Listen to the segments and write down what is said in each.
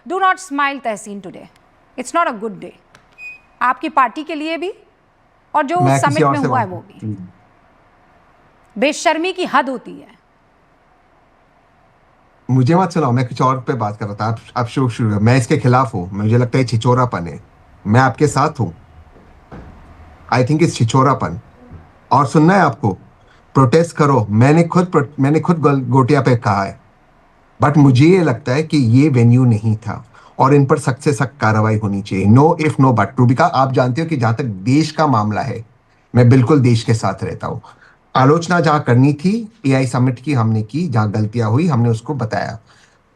Do not smile Tahseen today, it's not a good day आपकी party के लिए भी और जो उस समिट में हुआ है वो भी। बेशर्मी की हद होती है। मुझे मत सुनाओ, मैं कुछ और पे बात कर रहा था। आप शुरू, मैं इसके खिलाफ हूं। मुझे लगता है छिचोरापन है। मैं आपके साथ हूं। आई थिंक इस छिचोरापन। और सुनना है आपको, प्रोटेस्ट करो। मैंने खुद गोटिया पे कहा है, बट मुझे ये लगता है कि ये वेन्यू नहीं था और इन पर सख्त से सख्त कार्रवाई होनी चाहिए। No if no but. Rubika, आप जानते हो कि जहां तक देश का मामला है, मैं बिल्कुल देश के साथ रहता हूं। आलोचना जहां करनी थी एआई समिट की हमने की, जहां गलतियां हुई हमने उसको बताया।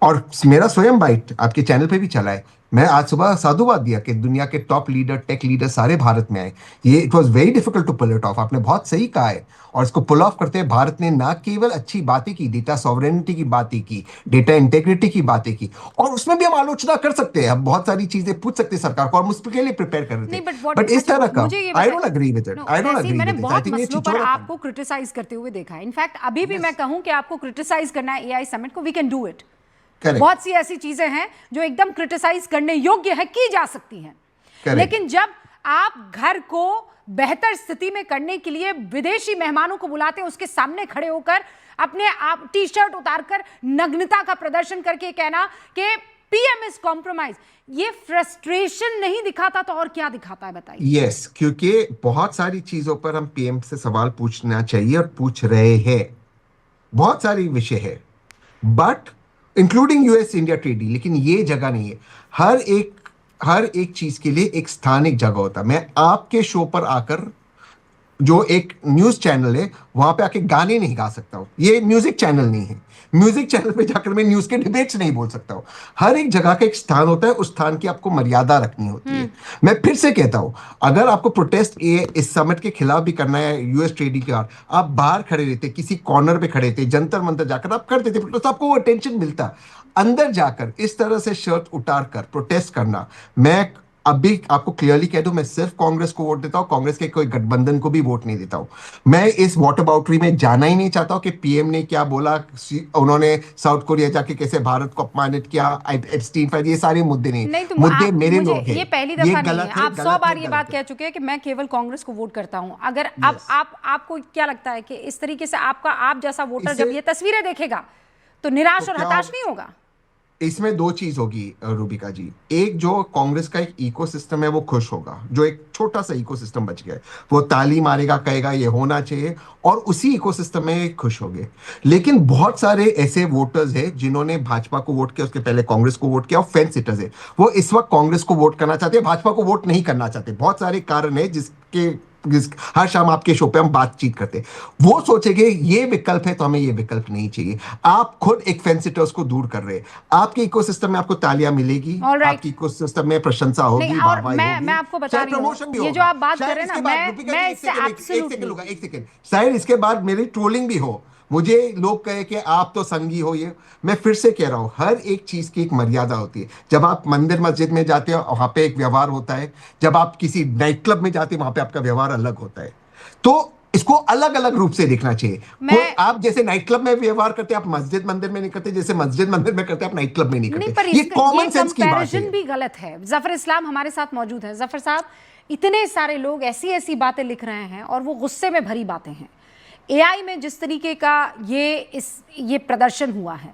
और मेरा स्वयं बाइट आपके चैनल पे भी चला है। मैं आज सुबह साधुवाद दिया कि दुनिया के टॉप लीडर, टेक लीडर सारे भारत में आए। ये it was very difficult to pull it off. आपने बहुत सही कहा है। और इसको पुल ऑफ करते हैं भारत ने ना केवल अच्छी बातें की, डेटा सॉवरेनिटी की बातें की, डेटा इंटेग्रिटी की बातें की, और उसमें भी हम आलोचना कर सकते हैं। हम बहुत सारी चीजें पूछ सकते हैं सरकार को, और मुझके लिए प्रिपेयर कर रहे थे। बट इस तरह का I don't agree with it. I don't agree मैंने विद इट। आई बहुत थिंक ये मसलों पर छिचोरापन। आपको क्रिटिसाइज करते हुए देखा है। इनफैक्ट अभी भी मैं कहूं कि आपको क्रिटिसाइज करना है एआई समिट को, वी कैन डू इट। बहुत सी ऐसी चीजें हैं जो एकदम क्रिटिसाइज करने योग्य है, की जा सकती हैं। लेकिन जब आप घर को बेहतर स्थिति में करने के लिए विदेशी मेहमानों को बुलाते हैं, उसके सामने खड़े होकर अपने आप टी शर्ट उतारकर नग्नता का प्रदर्शन करके कहना कि पीएम इज कॉम्प्रोमाइज, ये फ्रस्ट्रेशन नहीं दिखाता तो और क्या दिखाता है बताइए? यस, क्योंकि बहुत सारी चीजों पर हम पीएम से सवाल पूछना चाहिए और पूछ रहे हैं। बहुत सारी विषय है, but including US India trade deal. लेकिन ये जगह नहीं है। हर एक चीज के लिए एक स्थानिक जगह होता है। मैं आपके शो पर आकर, जो एक न्यूज चैनल है, वहां पे आके गाने नहीं गा सकता हूं। ये म्यूजिक चैनल नहीं है। म्यूजिक चैनल पे जाकर मैं न्यूज के डिबेट्स नहीं बोल सकता हूं। हर एक जगह का एक स्थान होता है, उस स्थान की आपको मर्यादा रखनी होती है। मैं फिर से कहता हूं, अगर आपको प्रोटेस्ट इस समिट के खिलाफ भी करना है, यूएस ट्रेडिंग के खिलाफ, आप बाहर खड़े रहते, किसी कॉर्नर पे खड़े थे, जंतर मंतर जाकर आप कर देते प्रोटेस्ट, आपको वो अटेंशन मिलता। अंदर जाकर इस तरह से शर्ट उतार कर प्रोटेस्ट करना, मैं अभी आपको क्लियरली कह दूं, मैं सिर्फ कांग्रेस को वोट देता हूं। कांग्रेस के कोई गठबंधन को भी वोट नहीं देता हूं। मैं इस वॉटर बाउटरी में जाना ही नहीं चाहता हूं कि पीएम ने क्या बोला, उन्होंने साउथ कोरिया जाके कैसे भारत को अपमानित किया, एप्स्टीन फाइल, ये सारे मुद्दे नहीं तो मुद्दे मेरे लोग हैं। ये पहली दफा नहीं है, आप 100 बार ये बात कह चुके हैं कि मैं केवल कांग्रेस को वोट करता हूं। अगर आपको क्या लगता है कि इस तरीके से आप जैसा वोटर जब ये तस्वीरें देखेगा तो निराश और हताश नहीं होगा? इसमें दो चीज होगी रूबिका जी। एक, जो कांग्रेस का एक इकोसिस्टम है वो खुश होगा, जो एक छोटा सा इकोसिस्टम बच गया है, वो ताली मारेगा, कहेगा ये होना चाहिए, और उसी इकोसिस्टम में खुश हो गए। लेकिन बहुत सारे ऐसे वोटर्स हैं जिन्होंने भाजपा को वोट किया, उसके पहले कांग्रेस को वोट किया, और फेंस सिटर्स है, वो इस वक्त कांग्रेस को वोट करना चाहते हैं, भाजपा को वोट नहीं करना चाहते। बहुत सारे कारण है हर शाम आपके शो पे हम बातचीत करते हैं। वो सोचेंगे ये विकल्प है तो हमें ये विकल्प नहीं चाहिए। आप खुद एक फेंसिटर्स को दूर कर रहे हैं। आपके इकोसिस्टम में आपको तालियां मिलेगी, आपकी इकोसिस्टम में प्रशंसा होगी, वाहवाही होगी। मैं आपको बता रही हूं, ये जो आप बात कर रहे हैं ना, मैं इससे एब्सोल्युटली एक सेकंड, शायद इसके बाद मेरी ट्रोलिंग भी हो, मुझे लोग कहे कि आप तो संगी हो। ये मैं फिर से कह रहा हूं, हर एक चीज की एक मर्यादा होती है। जब आप मंदिर मस्जिद में जाते हो वहां पे एक व्यवहार होता है, जब आप किसी नाइट क्लब में जाते हो वहां पे आपका व्यवहार अलग होता है। तो इसको अलग अलग रूप से देखना चाहिए। आप जैसे नाइट क्लब में व्यवहार करते हैं, आप मस्जिद मंदिर में नहीं करते, जैसे मस्जिद मंदिर में करते हैं आप नाइट क्लब में नहीं करते। ये कॉमन सेंस की बात है। भी गलत है। जफर इस्लाम हमारे साथ मौजूद है। जफर साहब, इतने सारे लोग ऐसी ऐसी बातें लिख रहे हैं और वो गुस्से में भरी बातें हैं। एआई में जिस तरीके का ये प्रदर्शन हुआ है,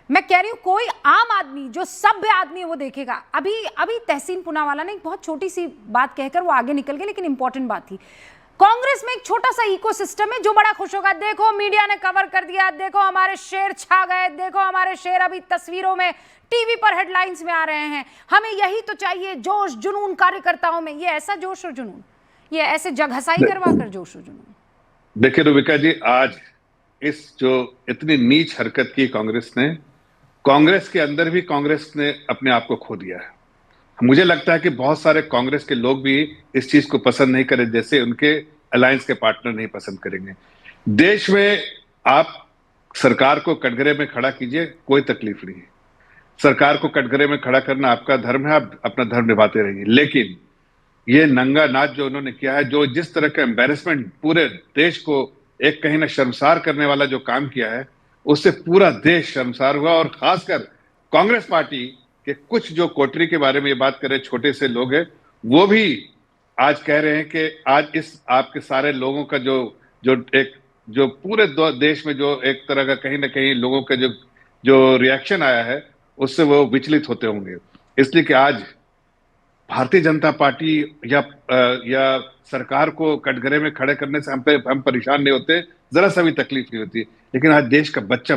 मैं कह रही हूं कोई आम आदमी जो सभ्य आदमी है वो देखेगा। अभी तहसीन पूनावाला ने एक बहुत छोटी सी बात कहकर वो आगे निकल गए, लेकिन इंपॉर्टेंट बात थी। कांग्रेस में एक छोटा सा इकोसिस्टम है जो बड़ा खुश होगा, देखो मीडिया ने कवर कर दिया, देखो हमारे शेर छा गए, देखो हमारे शेर अभी तस्वीरों में, टीवी पर हेडलाइंस में आ रहे हैं, हमें यही तो चाहिए, जोश जुनून कार्यकर्ताओं में। ये ऐसा जोश और जुनून, ये ऐसे जगहसाई करवा कर जोश और जुनून। देखिए रूबिका जी, आज इस जो इतनी नीच हरकत की कांग्रेस ने, कांग्रेस के अंदर भी कांग्रेस ने अपने आप को खो दिया है। मुझे लगता है कि बहुत सारे कांग्रेस के लोग भी इस चीज को पसंद नहीं करें, जैसे उनके अलायंस के पार्टनर नहीं पसंद करेंगे। देश में आप सरकार को कटघरे में खड़ा कीजिए, कोई तकलीफ नहीं है। सरकार को कटघरे में खड़ा करना आपका धर्म है, आप अपना धर्म निभाते रहिए। लेकिन ये नंगा नाच जो उन्होंने किया है, जो जिस तरह का एम्बेरसमेंट, पूरे देश को एक कहीं ना शर्मसार करने वाला जो काम किया है, उससे पूरा देश शर्मसार हुआ। और खासकर कांग्रेस पार्टी कि कुछ जो कोटरी के बारे में ये बात कर रहे छोटे से लोग हैं, वो भी आज कह रहे हैं कि आज इस आपके सारे लोगों का जो पूरे देश में जो एक तरह का कहीं ना कहीं लोगों का जो रिएक्शन आया है, उससे वो विचलित होते होंगे। इसलिए कि आज भारतीय जनता पार्टी या सरकार को कटघरे में खड़े करने से हम परेशान नहीं होते, जरा सा भी तकलीफ नहीं होती, लेकिन आज देश का बच्चा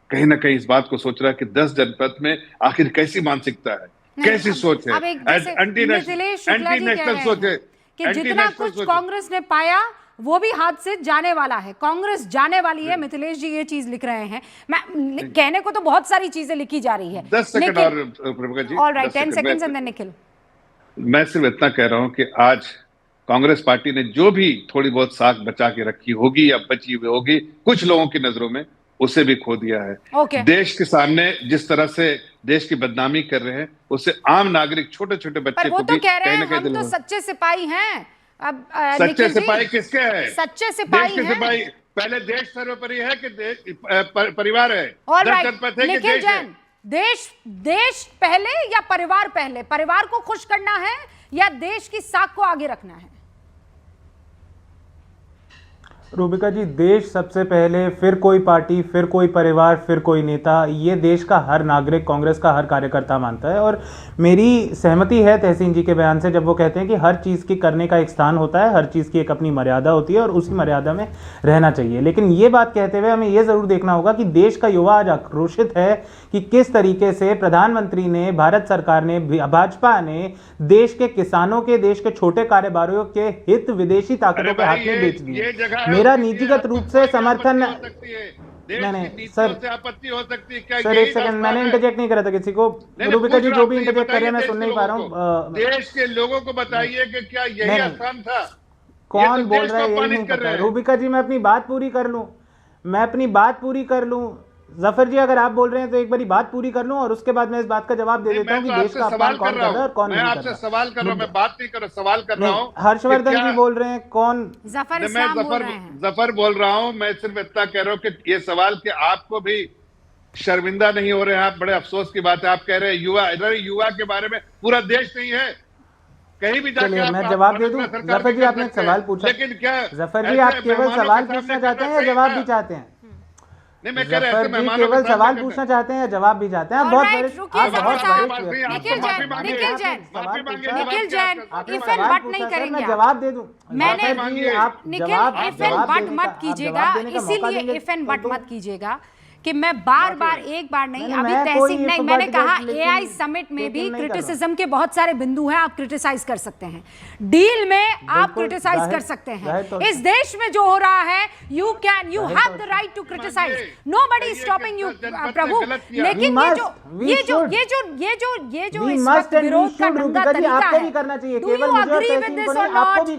कहीं ना कहीं इस बात को सोच रहा है कि 10 जनपद में आखिर कैसी मानसिकता है, कैसी सोच है, एंटी नेशनल सोच है कि जितना कुछ कांग्रेस ने पाया वो भी हाथ से जाने वाला है, कांग्रेस जाने वाली है। मिथिलेश जी ये चीज लिख रहे हैं। मैं कहने को तो बहुत सारी चीजें लिखी जा रही है। 10 सेकंड और प्रभुका जी, alright, 10 seconds and then Nikhil. मैं सिर्फ इतना कह रहा हूं कि आज कांग्रेस पार्टी ने जो भी थोड़ी बहुत साख बचा के रखी होगी या बची हुई होगी कुछ लोगों की नजरों में, उसे भी खो दिया है। देश के सामने जिस तरह से देश की बदनामी कर रहे हैं, उससे आम नागरिक छोटे छोटे बच्चे को भी कहीं ना कहीं हम तो सच्चे सिपाही हैं। अब सच्चे सिपाही किसके हैं? सच्चे सिपाही हैं। पहले देश सर्वोपरि है कि परिवार है? निखिल जैन, देश पहले या परिवार पहले? परिवार को खुश करना है या देश की साख को आगे रखना है? रूबिका जी, देश सबसे पहले, फिर कोई पार्टी, फिर कोई परिवार, फिर कोई नेता। ये देश का हर नागरिक, कांग्रेस का हर कार्यकर्ता मानता है। और मेरी सहमति है तहसीन जी के बयान से जब वो कहते हैं कि हर चीज़ की करने का एक स्थान होता है, हर चीज़ की एक अपनी मर्यादा होती है और उसी मर्यादा में रहना चाहिए। लेकिन ये बात कहते हुए हमें ये ज़रूर देखना होगा कि देश का युवा आज आक्रोशित है कि किस तरीके से प्रधानमंत्री ने, भारत सरकार ने, भाजपा ने देश के किसानों के, देश के छोटे कारोबारियों के हित विदेशी ताकतों के हाथ में बेच दिए। मेरा निजीगत रूप से समर्थन नहीं सर, आपत्ति हो सकती है क्या? सर एक सेकंड, मैंने इंटरजेक्ट नहीं करा था किसी को। रूबिका जी जो भी इंटरजेक्ट कर रहे हैं मैं सुन नहीं पा रहा हूँ। देश के लोगों को बताइए कि क्या यही स्थान था? कौन बोल रहा है यही नहीं पता। रूबिका जी मैं अपनी बात पूरी कर लूं। जफर जी अगर आप बोल रहे हैं तो एक बारी बात पूरी कर लूं और उसके बाद मैं इस बात का जवाब दे देता हूं कि देश का अपमान कौन कर रहा है और कौन नहीं कर रहा। मैं आपसे सवाल कर रहा हूं, मैं बात नहीं कर रहा, सवाल कर रहा हूं। हर्षवर्धन जी बोल रहे हैं कौन? जफर बोल रहा हूं। मैं सिर्फ इतना कह रहा हूं कि ये सवाल कि आपको भी शर्मिंदा नहीं हो रहे हैं आप? बड़े अफसोस की बात है, आप कह रहे हैं युवा के बारे में पूरा देश नहीं है कहीं भी जाके। मैं जवाब दे दूं? जफर जी आपने एक सवाल पूछा, लेकिन क्या जफर जी आप केवल सवाल पूछना चाहते हैं या जवाब भी चाहते हैं? नहीं, मैं कह रहा हूं केवल सवाल पूछना चाहते हैं या जवाब भी चाहते हैं? आप बहुत निखिल जैन इफेन बट नहीं करेंगे, जवाब दे दूं? मैंने आप इफेन बट मत कीजिएगा, इसीलिए इफेन बट मत कीजिएगा कि मैं बार एक बार नहीं, अभी तहसीन नहीं, मैंने कहा एआई समिट में भी क्रिटिसिज्म के बहुत सारे बिंदु हैं, आप क्रिटिसाइज कर सकते हैं, डील में आप क्रिटिसाइज कर सकते हैं। इस देश में जो हो रहा है you have the right to criticise, nobody is stopping you Prabhu. लेकिन ये जो इस वक्त विरोध का नंगा तरीका है, do you agree with this or not?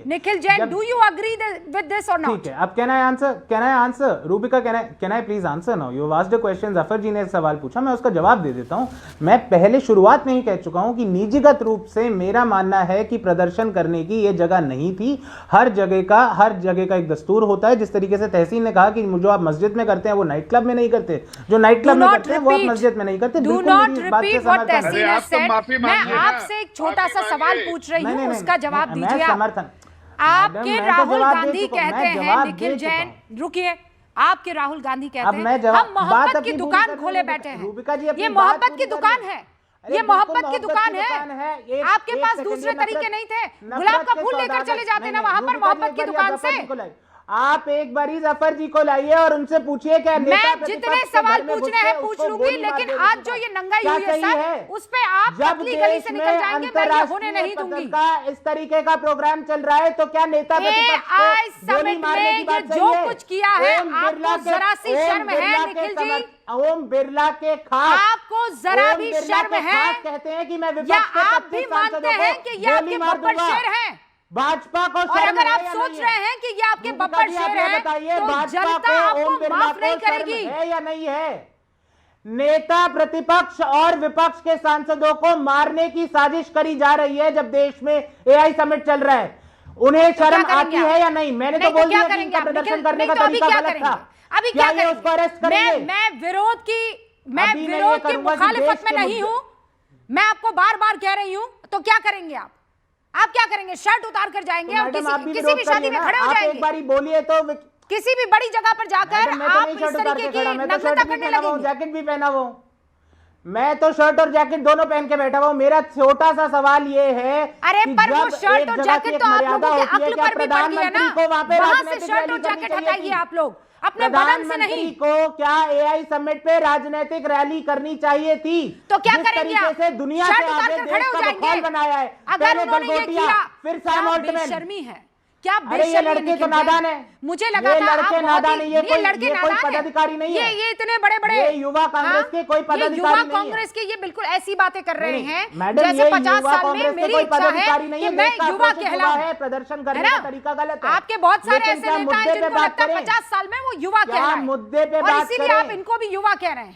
Nikhil Jain, do you agree with this or not? ठीक है, अब can I answer? Rubika can I please answer now? You asked a question, Zafar ji ने एक सवाल पूछा, मैं उसका जवाब दे देता हूं। मैं पहले शुरुआत में ही कह चुका हूं कि निजीगत रूप से मेरा मानना है कि प्रदर्शन करने की यह जगह नहीं थी। हर जगह का एक दस्तूर होता है। जिस तरीके से तहसीन ने कहा कि जो आप मस्जिद में करते हैं वो नाइट क्लब में नहीं करते, जो नाइट क्लब में करते हैं वो आप मस्जिद में नहीं करते। Do not repeat what Tahseen has said. मैं आपसे एक छोटा सा सवाल पूछ रही हूं, उसका जवाब दीजिए आप। आपके राहुल गांधी कहते हैं, निखिल जैन रुकिए, आपके राहुल गांधी कहते हैं हम मोहब्बत की दुकान खोले बैठे हैं। ये मोहब्बत की दुकान है, ये मोहब्बत की दुकान है। आपके पास दूसरे तरीके नहीं थे, गुलाब का फूल लेकर चले जाते ना वहां पर मोहब्बत की दुकान से। आप एक बारी जफर जी को लाइए और उनसे पूछिए क्या मैं जितने सवाल पूछने हैं पूछ लूंगी, लेकिन आज जो ये नंगाई हुई है सर, उस पे आप पतली गली से निकल जाएंगे, मैं ये होने नहीं दूंगी। इस तरीके का प्रोग्राम चल रहा है तो क्या नेता प्रतिपक्ष समिट में ये जो कुछ किया है, आपको जरा सी शर्म है निखिल जी? ओम बिरला के खास आपको जरा भी शर्म है? कहते हैं कि मैं या आप भी मानते हैं कि ये आपके बब्बर शेर हैं? भाजपा को और अगर आप सोच रहे हैं कि ये आपके बब्बर शेर हैं, तो जनता आपको माफ नहीं करेगी। है या नहीं है? नेता प्रतिपक्ष और विपक्ष के सांसदों को मारने की साजिश करी जा रही है जब देश में एआई समिट चल रहा है। उन्हें शर्म आती है या नहीं? मैंने तो बोल दिया कि इनका प्रदर्शन करने का तरीका गलत था। अभी क्या करेंगे? उसको अरेस्ट करेंगे। मैं विरोध की मैं अभी मैं ये विरोध की करूंगा कि मुखालिफत देश में के नहीं मुद्दे- हूं, मैं आपको बार बार कह रही हूं, तो क्या करेंगे आप क्या करेंगे? शर्ट उतार कर जाएंगे और मैडम आप भी किसी विरोध भी शादी करिए में ना, खड़े हो आप एक जाएंगे? बारी बोलिए तो। किसी भी बड़ी जगह पर जाकर मैडम, मैं तो आप नहीं इस शर्ट उतार तरीके के खड़ा, की मैं तो नग्नता शर्ट भी करने पहना हुआ हूं, लगेंगे? जैकेट भी पहना हुआ हूं। मैं तो शर्ट और जैकेट दोनों पहन के बैठा हुआ हूं। मेरा छोटा सा सवाल ये है अरे कि पर वो जब शर्ट एक और जगह की जैकेट एक तो आप मर्यादा लोगों के होती है, अक्ल क्या पर भी पड़ गई है ना? प्रधानमंत्री को वहां पे वहां से राजनीतिक शर्ट रैली और करनी जैकेट चाहिए हटाइए थी? आप लोग, अपने बदन से प्रधानमंत्री नहीं। को क्या एआई समिट पे राजनीतिक रैली करनी चाहिए थी? तो क्या जिस करेंगे तरीके आप? से दुनिया शर्ट से उतार आगे कर देश खड़े हो का जाएंगे? माहौल बनाया है। अगर पहले उन्होंने ये गलगोटिया, किया, फिर क्या सैम ऑल्टमैन। बेशर्मी है, क्या अरे ये बेशर्मी है लड़के तो निखिल नादान भाई। है। मुझे लगा ये था आप लड़के बहुत नादान है, ही ये कोई लड़के कोई नादान है। पदाधिकारी नहीं है। ये इतने बड़े बड़े ये युवा कांग्रेस के कोई ये पदाधिकारी युवा नहीं है। कांग्रेस के ये बिल्कुल ऐसी बातें कर रहे नहीं, हैं मैडम, जैसे ये 50 युवा साल में कांग्रेस के मेरी कोई इच्छा है पदाधिकारी नहीं कि है, मैं देश का युवा अक्रोशित युवा कहलाऊं। है, प्रदर्शन है करने ना? का तरीका गलत है। आपके बहुत सारे लेकिन ऐसे क्या नेता मुद्दे हैं पे जिनको बात लगता है करें? 50 साल में वो युवा क्या कहलाएं, मुद्दे पे और बात इसीलिए करें? आप इनको भी युवा कह रहे हैं।